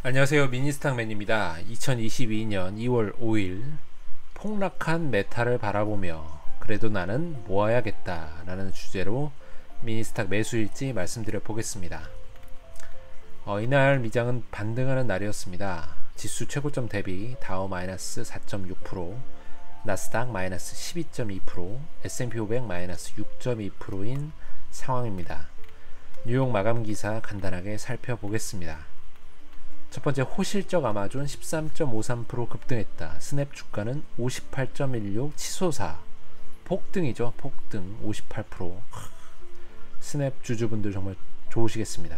안녕하세요, 미니스탁맨입니다. 2022년 2월 5일 폭락한 메타를 바라보며 그래도 나는 모아야겠다 라는 주제로 미니스탁 매수일지 말씀드려 보겠습니다. 이날 미장은 반등하는 날이었습니다. 지수 최고점 대비 다우 마이너스 4.6%, 나스닥 마이너스 12.2%, S&P 500 마이너스 6.2%인 상황입니다. 뉴욕 마감 기사 간단하게 살펴보겠습니다. 첫 번째, 호실적 아마존 13.53% 급등했다. 스냅 주가는 58.16 치솟아. 폭등이죠. 폭등 58%. 스냅 주주분들 정말 좋으시겠습니다.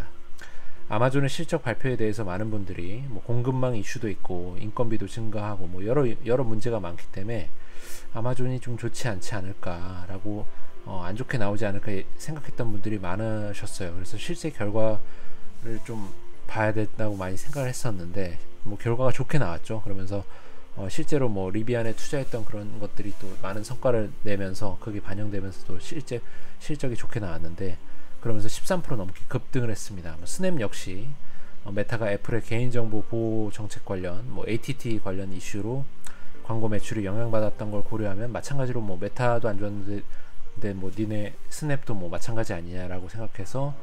아마존의 실적 발표에 대해서 많은 분들이 공급망 이슈도 있고 인건비도 증가하고 여러 문제가 많기 때문에 아마존이 좀 좋지 않지 않을까라고 안 좋게 나오지 않을까 생각했던 분들이 많으셨어요. 그래서 실제 결과를 좀 봐야 된다고 많이 생각을 했었는데 결과가 좋게 나왔죠. 그러면서 실제로 리비안에 투자했던 그런 것들이 또 많은 성과를 내면서 그게 반영되면서 또 실제 실적이 좋게 나왔는데, 그러면서 13% 넘게 급등을 했습니다. 스냅 역시 메타가 애플의 개인정보 보호 정책 관련 ATT 관련 이슈로 광고 매출이 영향받았던 걸 고려하면 마찬가지로 메타도 안 좋았는데 니네 스냅도 마찬가지 아니냐라고 생각해서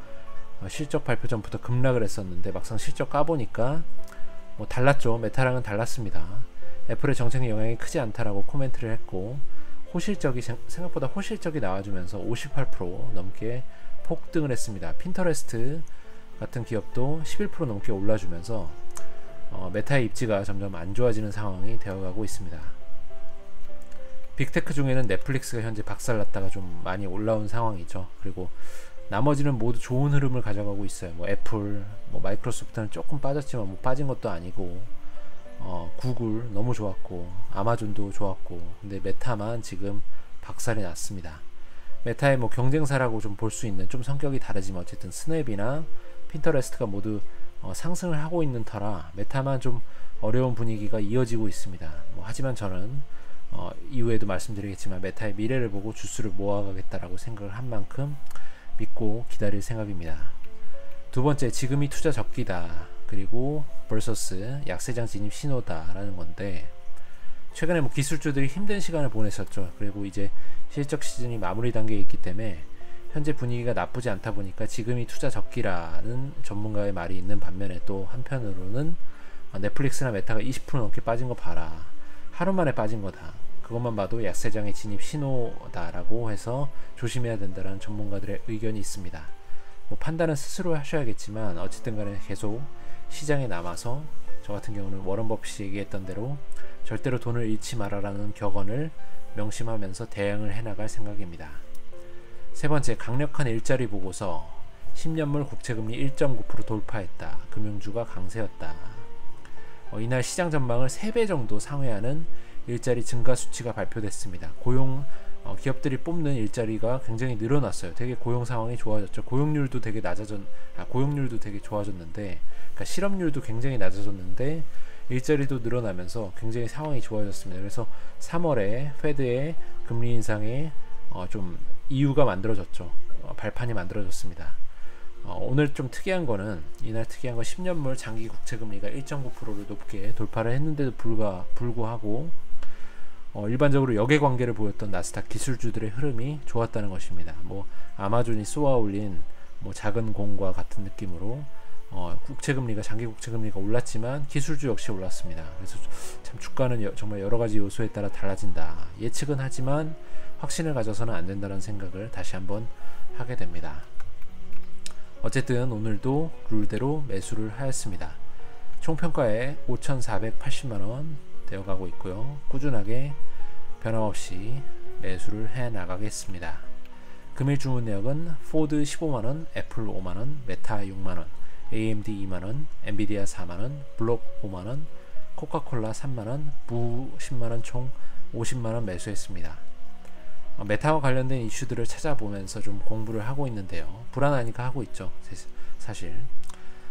실적 발표 전부터 급락을 했었는데, 막상 실적 까보니까 달랐죠. 메타랑은 달랐습니다. 애플의 정책의 영향이 크지 않다라고 코멘트를 했고, 호실적이 생각보다 호실적이 나와주면서 58% 넘게 폭등을 했습니다. 핀터레스트 같은 기업도 11% 넘게 올라주면서 메타의 입지가 점점 안 좋아지는 상황이 되어가고 있습니다. 빅테크 중에는 넷플릭스가 현재 박살났다가 좀 많이 올라온 상황이죠. 그리고 나머지는 모두 좋은 흐름을 가져가고 있어요. 애플, 마이크로소프트는 조금 빠졌지만 빠진 것도 아니고, 구글 너무 좋았고, 아마존도 좋았고, 근데 메타만 지금 박살이 났습니다. 메타의 경쟁사라고 좀 볼 수 있는, 좀 성격이 다르지만 어쨌든 스냅이나 핀터레스트가 모두 상승을 하고 있는 터라 메타만 좀 어려운 분위기가 이어지고 있습니다. 하지만 저는 이후에도 말씀드리겠지만 메타의 미래를 보고 주수를 모아가겠다라고 생각을 한 만큼 믿고 기다릴 생각입니다. 두 번째, 지금이 투자 적기다. 그리고 vs 약세장 진입 신호다라는 건데, 최근에 기술주들이 힘든 시간을 보내셨죠. 그리고 이제 실적 시즌이 마무리 단계에 있기 때문에 현재 분위기가 나쁘지 않다 보니까 지금이 투자 적기라는 전문가의 말이 있는 반면에, 또 한편으로는 넷플릭스나 메타가 20% 넘게 빠진 거 봐라, 하루 만에 빠진 거다, 그것만 봐도 약세장의 진입 신호다라고 해서 조심해야 된다는 전문가들의 의견이 있습니다. 판단은 스스로 하셔야겠지만 어쨌든 간에 계속 시장에 남아서, 저 같은 경우는 워런 버핏이 얘기했던 대로 절대로 돈을 잃지 말아라는 격언을 명심하면서 대응을 해나갈 생각입니다. 세 번째, 강력한 일자리 보고서. 10년물 국채금리 1.9% 돌파했다. 금융주가 강세였다. 이날 시장 전망을 3배 정도 상회하는 일자리 증가 수치가 발표됐습니다. 기업들이 뽑는 일자리가 굉장히 늘어났어요. 되게 고용 상황이 좋아졌죠. 고용률도 되게 좋아졌는데, 그러니까 실업률도 굉장히 낮아졌는데 일자리도 늘어나면서 굉장히 상황이 좋아졌습니다. 그래서 3월에 페드의 금리 인상에 좀 이유가 만들어졌죠. 발판이 만들어졌습니다. 오늘 좀 특이한 거는, 이날 특이한 건 10년물 장기 국채금리가 1.9%를 높게 돌파를 했는데도 불구하고 일반적으로 역외관계를 보였던 나스닥 기술주들의 흐름이 좋았다는 것입니다. 아마존이 쏘아 올린 작은 공과 같은 느낌으로 장기 국채금리가 올랐지만 기술주 역시 올랐습니다. 그래서 참 주가는 정말 여러 가지 요소에 따라 달라진다. 예측은 하지만 확신을 가져서는 안 된다는 생각을 다시 한번 하게 됩니다. 어쨌든 오늘도 룰대로 매수를 하였습니다. 총평가에 5,480만원 되어가고 있고요. 꾸준하게 변함없이 매수를 해 나가겠습니다. 금일 주문 내역은 포드 15만원, 애플 5만원, 메타 6만원, AMD 2만원, 엔비디아 4만원, 블록 5만원, 코카콜라 3만원, 부 10만원, 총 50만원 매수했습니다. 메타와 관련된 이슈들을 찾아보면서 좀 공부를 하고 있는데요. 불안하니까 하고 있죠. 사실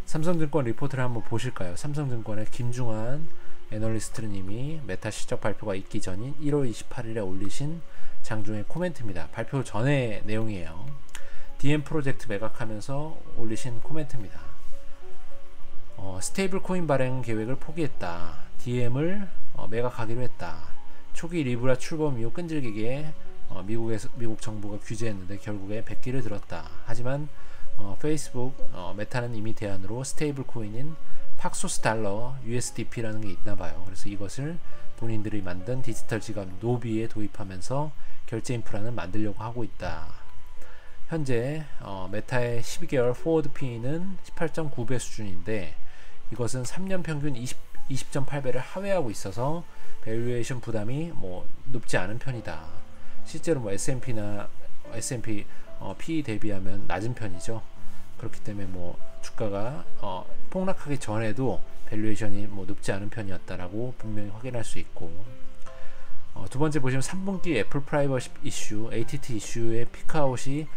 삼성증권 리포트를 한번 보실까요? 삼성증권의 김중환 애널리스트님이 메타 실적 발표가 있기 전인 1월 28일에 올리신 장중의 코멘트입니다. 발표 전의 내용이에요. DM 프로젝트 매각하면서 올리신 코멘트입니다. 스테이블 코인 발행 계획을 포기했다. DM을 매각하기로 했다. 초기 리브라 출범 이후 끈질기게 미국 정부가 규제했는데 결국에 백기를 들었다. 하지만 페이스북 메타는 이미 대안으로 스테이블 코인인 팍소스 달러 USDP라는 게 있나 봐요. 그래서 이것을 본인들이 만든 디지털 지갑 노비에 도입하면서 결제 인프라는 만들려고 하고 있다. 현재 메타의 12개월 포워드 P는 18.9배 수준인데 이것은 3년 평균 20.8배를 하회하고 있어서 밸류에이션 부담이 높지 않은 편이다. 실제로 S&P나 S&P P 대비하면 낮은 편이죠. 그렇기 때문에 주가가 폭락하기 전에도 밸류에이션이 높지 않은 편이었다라고 분명히 확인할 수 있고, 두 번째 보시면 3분기 애플 프라이버시 이슈, ATT 이슈의 피크아웃이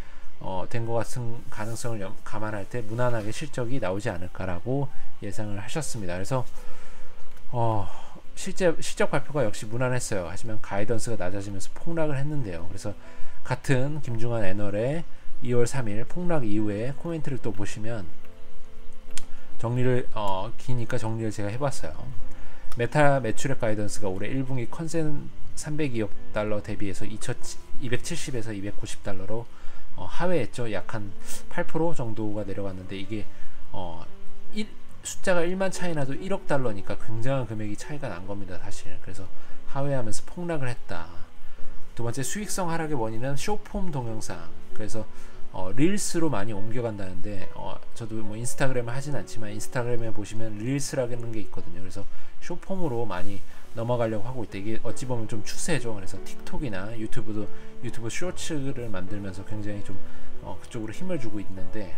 된 것 같은 가능성을 감안할 때 무난하게 실적이 나오지 않을까라고 예상을 하셨습니다. 그래서 실적 발표가 역시 무난했어요. 하지만 가이던스가 낮아지면서 폭락을 했는데요. 그래서 같은 김중환 애널의 2월 3일 폭락 이후에 코멘트를 또 보시면 정리를 기니까 정리를 제가 해봤어요. 메타 매출액 가이던스가 올해 1분기 컨센 302억 달러 대비해서 270에서 290달러로 하회했죠. 약 한 8% 정도가 내려갔는데 이게 숫자가 1만 차이 나도 1억 달러니까 굉장한 금액이 차이가 난 겁니다, 사실. 그래서 하회하면서 폭락을 했다. 두 번째, 수익성 하락의 원인은 숏폼 동영상. 그래서 릴스로 많이 옮겨간다는데 저도 인스타그램을 하진 않지만 인스타그램에 보시면 릴스라는 게 있거든요. 그래서 숏폼으로 많이 넘어가려고 하고 있다. 이게 어찌 보면 좀 추세죠. 그래서 틱톡이나 유튜브 쇼츠를 만들면서 굉장히 좀 그쪽으로 힘을 주고 있는데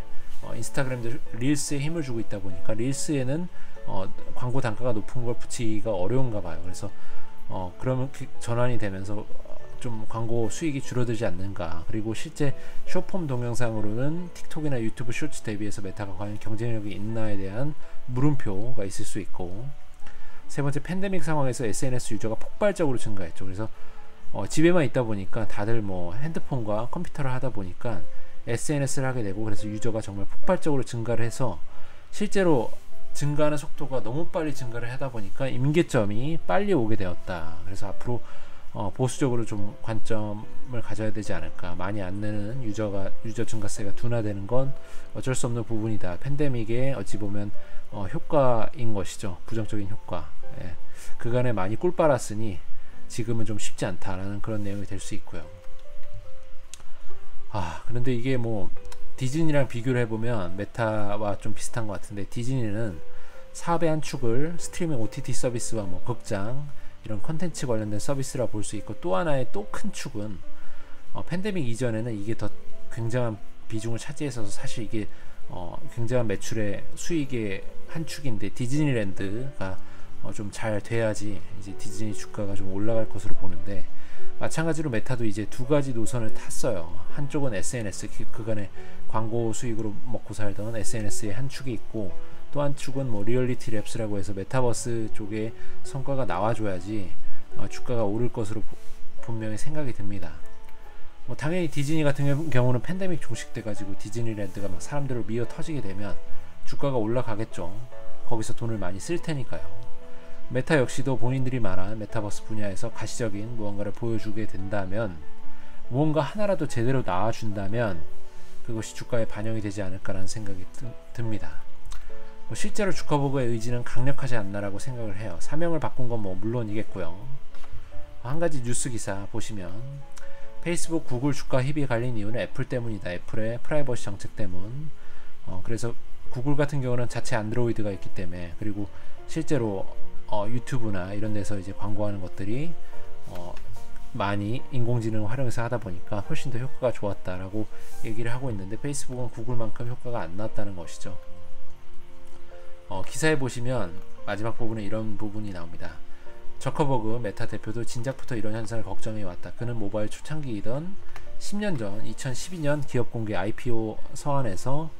인스타그램도 릴스에 힘을 주고 있다 보니까 릴스에는 광고 단가가 높은 걸 붙이기가 어려운가 봐요. 그래서 그러면 전환이 되면서 좀 광고 수익이 줄어들지 않는가. 그리고 실제 숏폼 동영상으로는 틱톡이나 유튜브 쇼츠 대비해서 메타가 과연 경쟁력이 있나에 대한 물음표가 있을 수 있고, 세 번째, 팬데믹 상황에서 SNS 유저가 폭발적으로 증가했죠. 그래서 집에만 있다 보니까 다들 핸드폰과 컴퓨터를 하다 보니까 SNS를 하게 되고, 그래서 유저가 정말 폭발적으로 증가를 해서 실제로 증가하는 속도가 너무 빨리 증가를 하다 보니까 임계점이 빨리 오게 되었다. 그래서 앞으로 보수적으로 좀 관점을 가져야 되지 않을까. 많이 안 내는 유저 증가세가 둔화되는 건 어쩔 수 없는 부분이다. 팬데믹의 어찌 보면 효과인 것이죠. 부정적인 효과. 예. 그간에 많이 꿀 빨았으니 지금은 좀 쉽지 않다라는 그런 내용이 될 수 있고요. 그런데 이게 디즈니랑 비교를 해보면 메타와 좀 비슷한 것 같은데, 디즈니는 사업의 한 축을 스트리밍 OTT 서비스와 극장 이런 컨텐츠 관련된 서비스라 볼 수 있고, 또 하나의 또 큰 축은 팬데믹 이전에는 이게 더 굉장한 비중을 차지해서 사실 이게 굉장한 매출의 수익의 한 축인데, 디즈니랜드가 좀 잘 돼야지 이제 디즈니 주가가 좀 올라갈 것으로 보는데, 마찬가지로 메타도 이제 두 가지 노선을 탔어요. 한쪽은 SNS, 그간의 광고 수익으로 먹고 살던 SNS의 한 축이 있고, 또 한 축은 리얼리티 랩스라고 해서 메타버스 쪽에 성과가 나와줘야지 주가가 오를 것으로 분명히 생각이 듭니다. 당연히 디즈니 같은 경우는 팬데믹 종식돼가지고 디즈니랜드가 사람들을 미어 터지게 되면 주가가 올라가겠죠. 거기서 돈을 많이 쓸 테니까요. 메타 역시도 본인들이 말한 메타버스 분야에서 가시적인 무언가를 보여주게 된다면, 무언가 하나라도 제대로 나와준다면 그것이 주가에 반영이 되지 않을까라는 생각이 듭니다. 실제로 주가 보고의 의지는 강력하지 않나라고 생각을 해요. 사명을 바꾼 건 물론이겠고요. 한 가지 뉴스 기사 보시면, 페이스북, 구글 주가 힙이 갈린 이유는 애플 때문이다. 애플의 프라이버시 정책 때문. 그래서 구글 같은 경우는 자체 안드로이드가 있기 때문에, 그리고 실제로 유튜브나 이런 데서 이제 광고하는 것들이 많이 인공지능을 활용해서 하다 보니까 훨씬 더 효과가 좋았다라고 얘기를 하고 있는데, 페이스북은 구글만큼 효과가 안 나왔다는 것이죠. 기사에 보시면 마지막 부분에 이런 부분이 나옵니다. 저커버그 메타 대표도 진작부터 이런 현상을 걱정해 왔다. 그는 모바일 초창기이던 10년 전 2012년 기업 공개 IPO 서한에서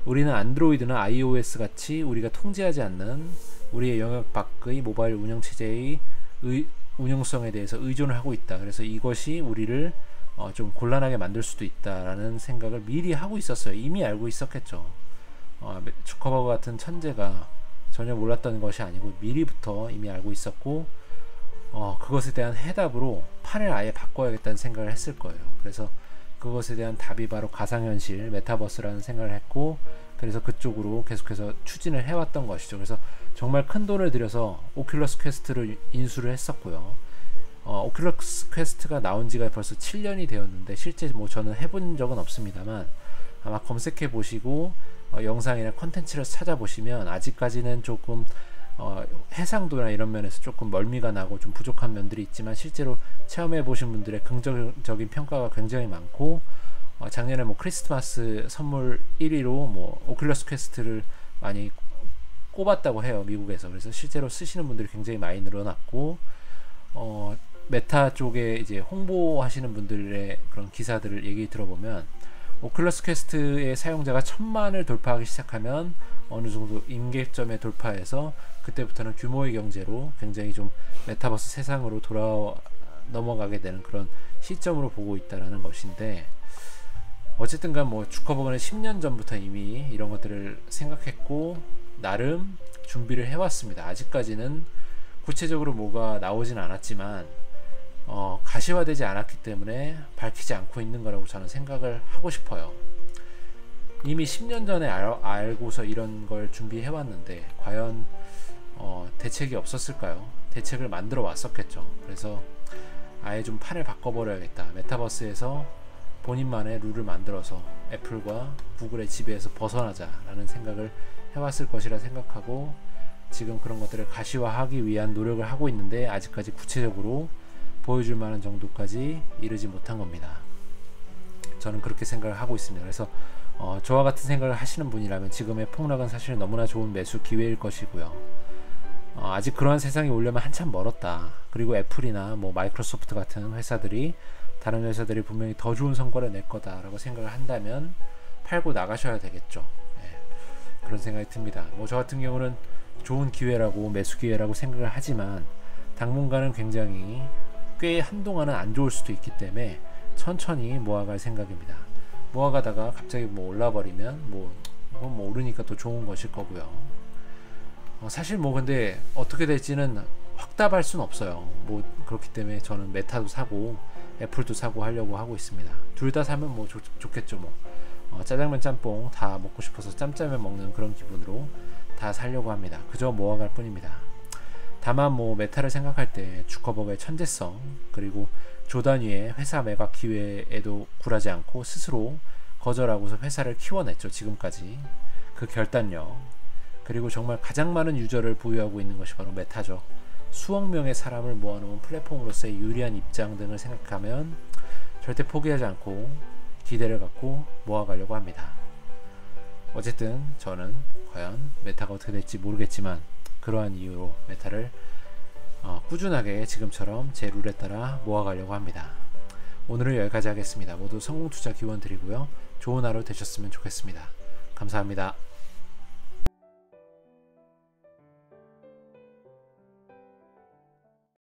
우리는 안드로이드나 iOS 같이 우리가 통제하지 않는 우리의 영역 밖의 모바일 운영체제의 운용성에 대해서 의존을 하고 있다. 그래서 이것이 우리를 좀 곤란하게 만들 수도 있다라는 생각을 미리 하고 있었어요. 이미 알고 있었겠죠. 주커버그 같은 천재가 전혀 몰랐던 것이 아니고 미리부터 이미 알고 있었고, 그것에 대한 해답으로 판을 아예 바꿔야겠다는 생각을 했을 거예요. 그래서 그것에 대한 답이 바로 가상현실 메타버스라는 생각을 했고, 그래서 그쪽으로 계속해서 추진을 해왔던 것이죠. 그래서 정말 큰 돈을 들여서 오큘러스 퀘스트를 인수를 했었고요. 오큘러스 퀘스트가 나온 지가 벌써 7년이 되었는데 실제 뭐 저는 해본 적은 없습니다만, 아마 검색해 보시고 영상이나 컨텐츠를 찾아보시면 아직까지는 조금 해상도나 이런 면에서 조금 멀미가 나고 좀 부족한 면들이 있지만, 실제로 체험해 보신 분들의 긍정적인 평가가 굉장히 많고, 작년에 뭐 크리스마스 선물 1위로 뭐 오큘러스 퀘스트를 많이 꼽았다고 해요, 미국에서. 그래서 실제로 쓰시는 분들이 굉장히 많이 늘어났고, 메타 쪽에 이제 홍보하시는 분들의 그런 기사들을 얘기 들어보면, 오큘러스 퀘스트의 사용자가 1000만을 돌파하기 시작하면 어느 정도 임계점에 돌파해서 그때부터는 규모의 경제로 굉장히 좀 메타버스 세상으로 넘어가게 되는 그런 시점으로 보고 있다라는 것인데, 어쨌든간 뭐 주커버그는 10년 전부터 이미 이런 것들을 생각했고 나름 준비를 해왔습니다. 아직까지는 구체적으로 뭐가 나오진 않았지만 가시화되지 않았기 때문에 밝히지 않고 있는 거라고 저는 생각을 하고 싶어요. 이미 10년 전에 알고서 이런 걸 준비해 왔는데 과연 대책이 없었을까요? 대책을 만들어 왔었겠죠. 그래서 아예 좀 판을 바꿔버려야겠다, 메타버스에서 본인만의 룰을 만들어서 애플과 구글의 지배에서 벗어나자라는 생각을 해왔을 것이라 생각하고, 지금 그런 것들을 가시화하기 위한 노력을 하고 있는데 아직까지 구체적으로 보여줄 만한 정도까지 이르지 못한 겁니다. 저는 그렇게 생각을 하고 있습니다. 그래서 저와 같은 생각을 하시는 분이라면 지금의 폭락은 사실 너무나 좋은 매수 기회일 것이고요. 아직 그러한 세상이 오려면 한참 멀었다. 그리고 애플이나 뭐 마이크로소프트 같은 회사들이, 다른 회사들이 분명히 더 좋은 성과를 낼 거다라고 생각을 한다면 팔고 나가셔야 되겠죠. 그런 생각이 듭니다. 뭐 저 같은 경우는 좋은 기회라고, 매수 기회라고 생각을 하지만 당분간은 굉장히 꽤 한동안은 안 좋을 수도 있기 때문에 천천히 모아갈 생각입니다. 모아가다가 갑자기 뭐 올라버리면 그건 뭐 오르니까 또 좋은 것일 거고요. 사실 뭐 근데 어떻게 될지는 확답할 수는 없어요. 뭐 그렇기 때문에 저는 메타도 사고 애플도 사고 하려고 하고 있습니다. 둘 다 사면 뭐 좋겠죠. 뭐 짜장면, 짬뽕 다 먹고 싶어서 짬짜면 먹는 그런 기분으로 다 사려고 합니다. 그저 모아갈 뿐입니다. 다만 뭐 메타를 생각할 때 주커버그의 천재성, 그리고 조단위의 회사 매각 기회에도 굴하지 않고 스스로 거절하고서 회사를 키워냈죠. 지금까지 그 결단력, 그리고 정말 가장 많은 유저를 보유하고 있는 것이 바로 메타죠. 수억 명의 사람을 모아놓은 플랫폼으로서의 유리한 입장 등을 생각하면 절대 포기하지 않고 기대를 갖고 모아가려고 합니다. 어쨌든 저는 과연 메타가 어떻게 될지 모르겠지만 그러한 이유로 메타를 꾸준하게 지금처럼 제 룰에 따라 모아가려고 합니다. 오늘은 여기까지 하겠습니다. 모두 성공투자 기원 드리고요. 좋은 하루 되셨으면 좋겠습니다. 감사합니다.